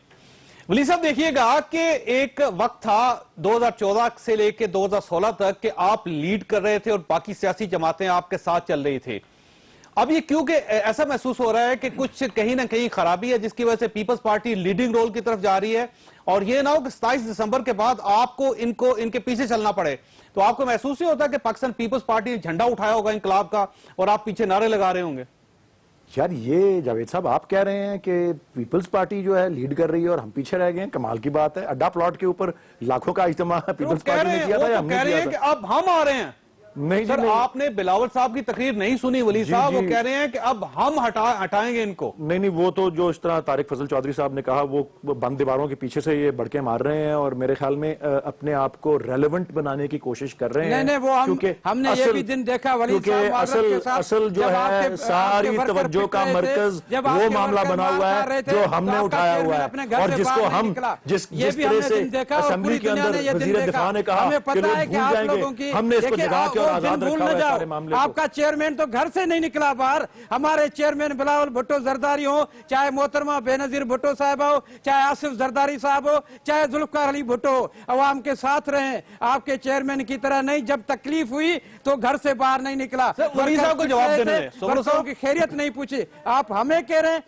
वली साहब देखिएगा कि एक वक्त था 2014 से लेके 2016 तक कि आप लीड कर रहे थे और बाकी सियासी जमातें आपके साथ चल रही थी। अब ये क्योंकि ऐसा महसूस हो रहा है कि कुछ कहीं ना कहीं खराबी है जिसकी वजह से पीपल्स पार्टी लीडिंग रोल की तरफ जा रही है और ये ना हो कि 27 दिसंबर के बाद आपको इनके पीछे चलना पड़े। तो आपको महसूस नहीं होता कि पाकिस्तान पीपल्स पार्टी ने झंडा उठाया होगा इंकलाब का और आप पीछे नारे लगा रहे होंगे? यार ये जावेद साहब आप कह रहे हैं कि पीपल्स पार्टी जो है लीड कर रही है और हम पीछे रह गए हैं, कमाल की बात है। अड्डा प्लॉट के ऊपर लाखों का इज्तिमा पीपल्स पार्टी ने किया था या हमने किया था? अब हम आ रहे हैं, نہیں جی سر نہیں۔ آپ نے بلاول صاحب کی تقریر نہیں سنی، ولی جی صاحب وہ جی۔ کہہ رہے ہیں کہ اب ہم ہٹائیں گے ان کو۔ نہیں وہ تو جو اس طرح طارق فضل چودھری صاحب نے کہا وہ بند دیواروں کے پیچھے سے یہ بڑکے مار رہے ہیں اور میرے خیال میں اپنے آپ کو ریلیونٹ بنانے کی کوشش کر رہے ہیں۔ نہیں وہ ہم نے یہ بھی دن دیکھا ولی صاحب اصل جو ہے ساری توجہ کا مرکز وہ معاملہ بنا ہوا ہے جو ہم نے اٹھایا ہوا ہے، اور جس کو ہم جس طرح سے اسمبلی کے اندر وزیر دفاع نے کہا کہ لوگ بھول جائیں گے، ہم نے اس کو جگا کے اور آزاد رکھا ہوا ہے سارے معاملے کو۔ آپ کا چیئرمین تو گھر سے نہیں نکلا باہر، ہمارے چیئرمین بلاول بھٹو زرداری ہو، چاہے محترمہ بے نظیر بھٹو صاحب ہو، چاہے آصف زرداری صاحب ہو، چاہے ذوالفقار علی بھٹو ہو، عوام کے ساتھ رہیں۔ آپ کے چیئرمین کی طرح نہیں، جب تکلیف ہوئی تو گھر سے باہر نہیں نکلا، ولی صاحب کو جواب دینے دیں۔ ورکروں کی خیریت نہیں پوچھی۔ آپ ہمیں کہہ رہے ہیں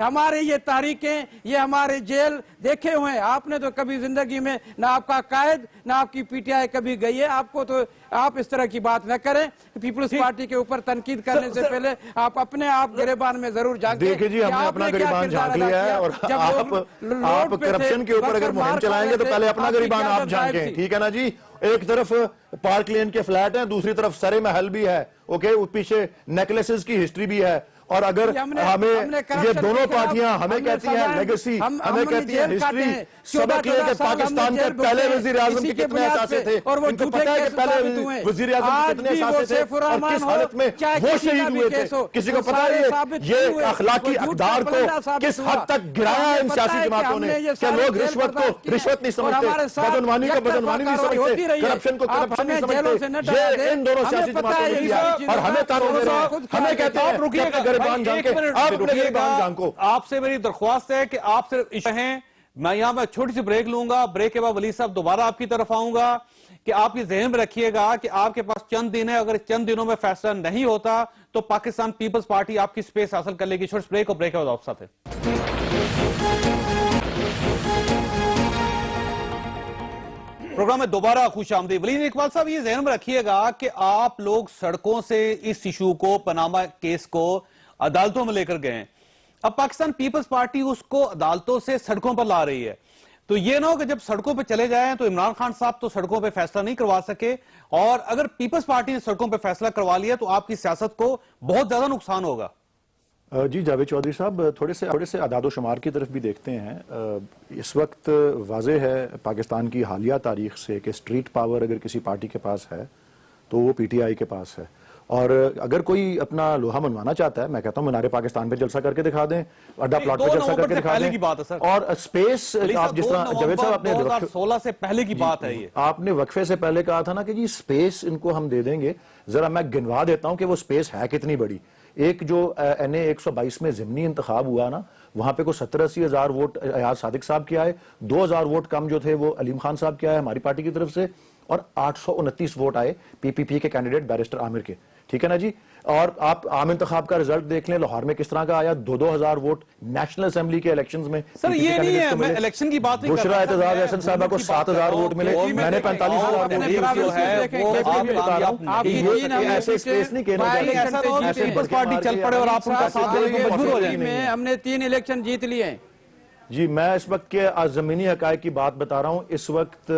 ہمارے یہ تاریخیں، یہ ہمارے جیل دیکھے ہوئے ہیں، آپ نے تو کبھی زندگی میں نہ آپ کا قائد نہ آپ کی پی ٹی آئی کبھی گئی ہے، آپ کو تو آپ اس طرح کی بات نہ کریں۔ پیپلز پارٹی کے اوپر تنقید کرنے سے پہلے آپ اپنے آپ گریبان میں ضرور جھانکیں۔ دیکھیں جی ہم نے اپنا گریبان جھانک لیا ہے، اور آپ کرپشن کے اوپر اگر مہم چلائیں گے تو پہلے اپنا گریبان آپ جھانکیں، ٹھیک ہے نا جی۔ ایک طرف پارک لین کے فلیٹ ہیں، دوسری طرف سرے محل بھی ہے، اوکے، پیچھے نیکلیسز کی ہسٹری بھی ہے، اور اگر ہمیں یہ دونوں پارٹیاں ہمیں کہتی ہیں لیگیسی، ہمیں کہتی ہیں ہسٹری، سبق یہ کہ پاکستان کے پہلے وزیر اعظم کے کتنے احساسے تھے، ان کو پتا ہے کہ پہلے وزیر اعظم کے کتنے احساسے تھے اور کس حالت میں وہ شہید ہوئے تھے۔ کسی کو پتا ہے یہ اخلاقی اقدار کو کس حد تک گرایا ان سیاسی جماعتوں نے کہ لوگ رشوت کو رشوت نہیں سمجھتے، بدعنوانی کو بدعنوانی نہیں سمجھتے، کرپشن کو کرپشن نہیں سمجھتے۔ یہ ان دونوں سیاسی جماعتوں نے کیا اور ہمیں تعارف دے رہے ہیں، ہمیں کہتے ہیں آپ سے میری درخواست ہے کہ آپ صرف ہیں، میں یہاں میں چھوٹی سی بریک لوں گا، بریک کے بعد ولی صاحب دوبارہ آپ کی طرف آؤں گا کہ آپ یہ ذہن میں رکھیے گا کہ آپ کے پاس چند دن ہے، اگر چند دنوں میں فیصلہ نہیں ہوتا تو پاکستان پیپلز پارٹی آپ کی سپیس حاصل کر لے گی۔ چھوٹی سی بریک اور بریک کے بعد آپ ساتھ ہیں۔ پروگرام میں دوبارہ خوش آمدید۔ ولید اقبال صاحب یہ ذہن میں رکھیے گا کہ آپ لوگ سڑکوں سے اس ایشو کو، پاناما کیس کو عدالتوں میں لے کر گئے ہیں، اب پاکستان پیپلز پارٹی اس کو عدالتوں سے سڑکوں پر لا رہی ہے، تو یہ نہ ہو کہ جب سڑکوں پہ چلے جائیں تو عمران خان صاحب تو سڑکوں پہ فیصلہ نہیں کروا سکے، اور اگر پیپلز پارٹی نے سڑکوں پہ فیصلہ کروا لیا تو آپ کی سیاست کو بہت زیادہ نقصان ہوگا۔ جی جاوید چودھری صاحب تھوڑے سے اعداد و شمار کی طرف بھی دیکھتے ہیں۔ اس وقت واضح ہے پاکستان کی حالیہ تاریخ سے کہ سٹریٹ پاور اگر کسی پارٹی کے پاس ہے تو وہ پی ٹی آئی کے پاس ہے، اور اگر کوئی اپنا لوہا منوانا چاہتا ہے، میں کہتا ہوں منارے پاکستان پہ جلسہ کر کے دکھا دیں، اڈا پلاٹ پہ جلسہ کر کے دکھا دیں، اور اسپیس آپ جس طرح جاوید صاحب اپنے 2016 سے پہلے کی بات ہے، یہ آپ نے وقفے سے پہلے کہا تھا نا کہ جی اسپیس ان کو ہم دے دیں گے، ذرا میں گنوا دیتا ہوں کہ وہ اسپیس ہے کتنی بڑی۔ ایک جو این اے 122 میں ضمنی انتخاب ہوا نا، وہاں پہ کوئی 70-80 ہزار ووٹ ایاز صادق صاحب کے آئے، 2000 ووٹ کم جو تھے وہ علیم خان صاحب کے آئے ہماری پارٹی کی طرف سے، اور 829 ووٹ آئے پی پی پی کے کینڈیڈیٹ بیرسٹر عامر کے، ٹھیک ہے نا جی۔ اور آپ عام انتخاب کا رزلٹ دیکھ لیں، لاہور میں کس طرح کا آیا، 2,000 ووٹ نیشنل اسمبلی کے الیکشنز میں۔ سر یہ نہیں ہے، میں الیکشن کی بات نہیں کر رہا، بشرا اعتزاز احسن صاحبہ کو 7,000 ووٹ ملے، میں نے 45,000 ووٹ چل پڑے اور آپ ان کا ساتھ دینے کو مجبور ہو جائیں۔ ہم نے 3 الیکشن جیت لیے۔ جی میں اس وقت کے زمینی حقائق کی بات بتا رہا ہوں، اس وقت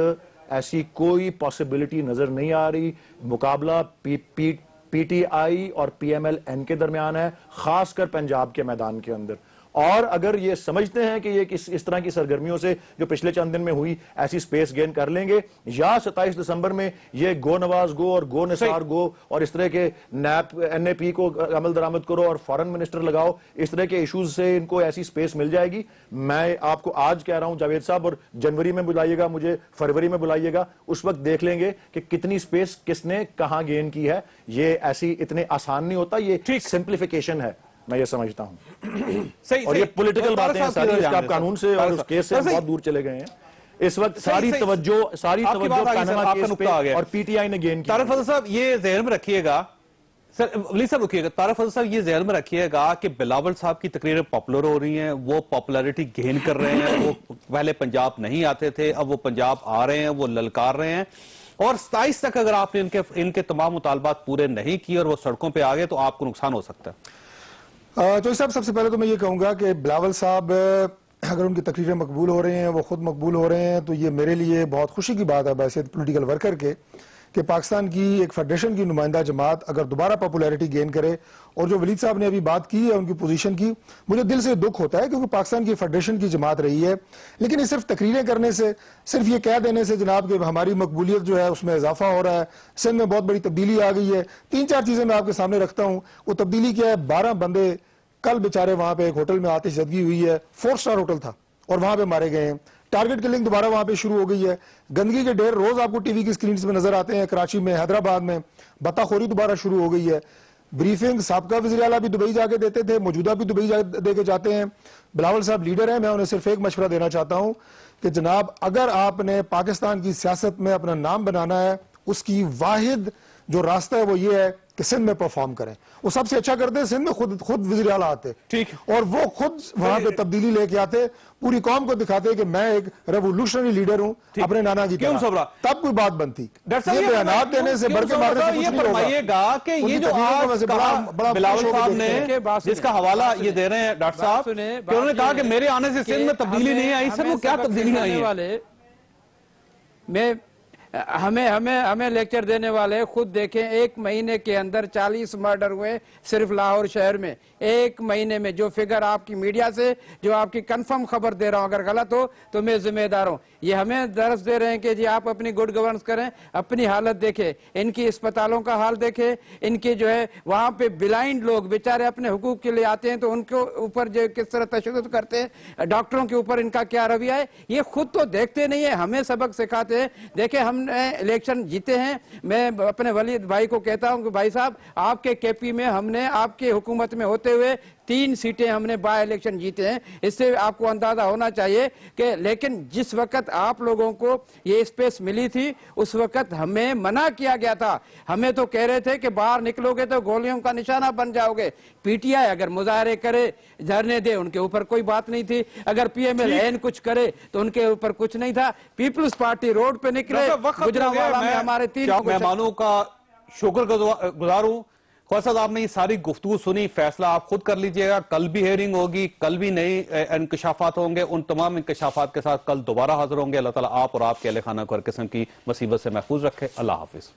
ایسی کوئی پاسبلٹی نظر نہیں آ رہی۔ مقابلہ پی ٹی آئی اور پی ایم ایل این کے درمیان ہے، خاص کر پنجاب کے میدان کے اندر، اور اگر یہ سمجھتے ہیں کہ یہ اس طرح کی سرگرمیوں سے جو پچھلے چند دن میں ہوئی ایسی سپیس گین کر لیں گے، یا 27 دسمبر میں یہ گو نواز گو اور گو نثار گو اور اس طرح کے نیب این اے پی کو عمل درآمد کرو اور فارن منسٹر لگاؤ، اس طرح کے ایشوز سے ان کو ایسی سپیس مل جائے گی۔ میں آپ کو آج کہہ رہا ہوں جاوید صاحب، اور جنوری میں بلائیے گا مجھے، فروری میں بلائیے گا، اس وقت دیکھ لیں گے کہ کتنی سپیس کس نے کہاں گین کی ہے۔ یہ ایسی اتنے آسان نہیں ہوتا، یہ سمپلیفیکیشن ہے، میں یہ سمجھتا ہوں۔ اور یہ پولیٹیکل باتیں ہیں ساری، اس کا آپ قانون سے اور اس کیس سے بہت دور چلے گئے ہیں۔ اس وقت ساری توجہ پاناما کیس پہ اور پی ٹی آئی نے گین کی۔ طارق فضل صاحب یہ ذہن میں رکھیے گا، سر ولی صاحب رکھیے گا، طارق فضل صاحب یہ ذہن میں رکھیے گا کہ بلاول صاحب کی تقریریں پاپولر ہو رہی ہیں، وہ پاپولیرٹی گین کر رہے ہیں، وہ پہلے پنجاب نہیں آتے تھے، اب وہ پنجاب آ رہے ہیں، وہ للکار رہے ہیں، اور 27 تک اگر آپ نے ان کے تمام مطالبات پورے نہیں کیے اور وہ سڑکوں پہ آ گئے تو آپ کو نقصان ہو سکتا ہے۔ چوہدری صاحب سب سے پہلے تو میں یہ کہوں گا کہ بلاول صاحب اگر ان کی تقریریں مقبول ہو رہے ہیں، وہ خود مقبول ہو رہے ہیں، تو یہ میرے لیے بہت خوشی کی بات ہے بحیثیت پولیٹیکل ورکر کے کہ پاکستان کی ایک فیڈریشن کی نمائندہ جماعت اگر دوبارہ پاپولیرٹی گین کرے، اور جو ولید صاحب نے ابھی بات کی ہے ان کی پوزیشن کی، مجھے دل سے دکھ ہوتا ہے کیونکہ پاکستان کی فیڈریشن کی جماعت رہی ہے، لیکن یہ صرف تقریریں کرنے سے، صرف یہ کہہ دینے سے جناب کہ ہماری مقبولیت جو ہے اس میں اضافہ ہو رہا ہے، سندھ میں بہت بڑی تبدیلی آ گئی ہے. 3-4 چیزیں میں آپ کے سامنے رکھتا ہوں. وہ تبدیلی کیا ہے؟ 12 بندے کل بیچارے وہاں پہ ایک ہوٹل میں آتش زدگی ہوئی ہے، 4 سٹار ہوٹل تھا اور وہاں پہ مارے گئے ہیں. ٹارگٹ کلنگ دوبارہ وہاں پہ شروع ہو گئی ہے. گندگی کے ڈھیر روز آپ کو ٹی وی کی سکرینز میں نظر آتے ہیں، کراچی میں، حیدرآباد میں. بتا خوری دوبارہ شروع ہو گئی ہے. بریفنگ سابقہ وزیر اعلیٰ بھی دبئی جا کے دیتے تھے، موجودہ بھی دبئی دے کے جاتے ہیں. بلاول صاحب لیڈر ہیں، میں انہیں صرف ایک مشورہ دینا چاہتا ہوں کہ جناب اگر آپ نے پاکستان کی سیاست میں اپنا نام بنانا ہے، اس کی واحد جو راستہ ہے وہ یہ ہے کہ سندھ میں پرفارم کریں. وہ سب سے اچھا کرتے ہیں، سندھ میں خود وزیر اعلیٰ آتے ٹھیک، اور وہ خود وہاں پہ تبدیلی لے کے آتے، پوری قوم کو دکھاتے کہ میں ایک ریولوشنری لیڈر ہوں اپنے نانا کی طرح، تب کوئی بات بنتی. یہ بیانات دینے سے بڑھ کے مارنے سے کچھ نہیں ہوگا. فرمائیے گا کہ یہ جو آج کہا بلاول صاحب نے، جس کا حوالہ یہ دے رہے ہیں ڈاکٹر صاحب، کہ انہوں نے کہا کہ میرے آنے سے سندھ میں تبدیلی نہیں آئی، سر وہ کیا تبدیلی آئی ہے؟ ہمیں لیکچر دینے والے خود دیکھیں، 1 مہینے کے اندر 40 مرڈر ہوئے صرف لاہور شہر میں. 1 مہینے میں جو فگر آپ کی میڈیا سے، جو آپ کی کنفرم خبر دے رہا ہوں، اگر غلط ہو تو میں ذمہ دار ہوں. یہ ہمیں درس دے رہے ہیں کہ جی آپ اپنی گڈ گورننس کریں. اپنی حالت دیکھیں، ان کی اسپتالوں کا حال دیکھیں، ان کے جو ہے وہاں پہ بلائنڈ لوگ بیچارے اپنے حقوق کے لیے آتے ہیں تو ان کے اوپر جو کس طرح تشدد کرتے ہیں، ڈاکٹروں کے اوپر ان کا کیا رویہ ہے، یہ خود تو دیکھتے نہیں ہیں، ہمیں سبق سکھاتے ہیں. دیکھیں ہم نے الیکشن جیتے ہیں. میں اپنے ولید بھائی کو کہتا ہوں کہ بھائی صاحب آپ کے کے پی میں ہم نے آپ کے حکومت میں ہوتے ہوئے 3 سیٹیں ہم نے بائی الیکشن جیتے ہیں. اس سے آپ کو اندازہ ہونا چاہیے کہ لیکن جس وقت آپ لوگوں کو یہ اسپیس ملی تھی اس وقت ہمیں منع کیا گیا تھا. ہمیں تو کہہ رہے تھے کہ باہر نکلو گے تو گولیوں کا نشانہ بن جاؤ گے. پی ٹی آئی اگر مظاہرے کرے، دھرنے دے، ان کے اوپر کوئی بات نہیں تھی. اگر پی ایم ایل این کچھ کرے تو ان کے اوپر کچھ نہیں تھا. پیپلز پارٹی روڈ پہ نکلے. گجرانوالہ میں ہمارے 3 مہمانوں کا شکر گزار ہوں. خواجہ صاحب آپ نے یہ ساری گفتگو سنی، فیصلہ آپ خود کر لیجئے گا. کل بھی ہیئرنگ ہوگی، کل بھی نئے انکشافات ہوں گے. ان تمام انکشافات کے ساتھ کل دوبارہ حاضر ہوں گے. اللہ تعالیٰ آپ اور آپ کے اہل خانہ کو ہر قسم کی مصیبت سے محفوظ رکھے. اللہ حافظ.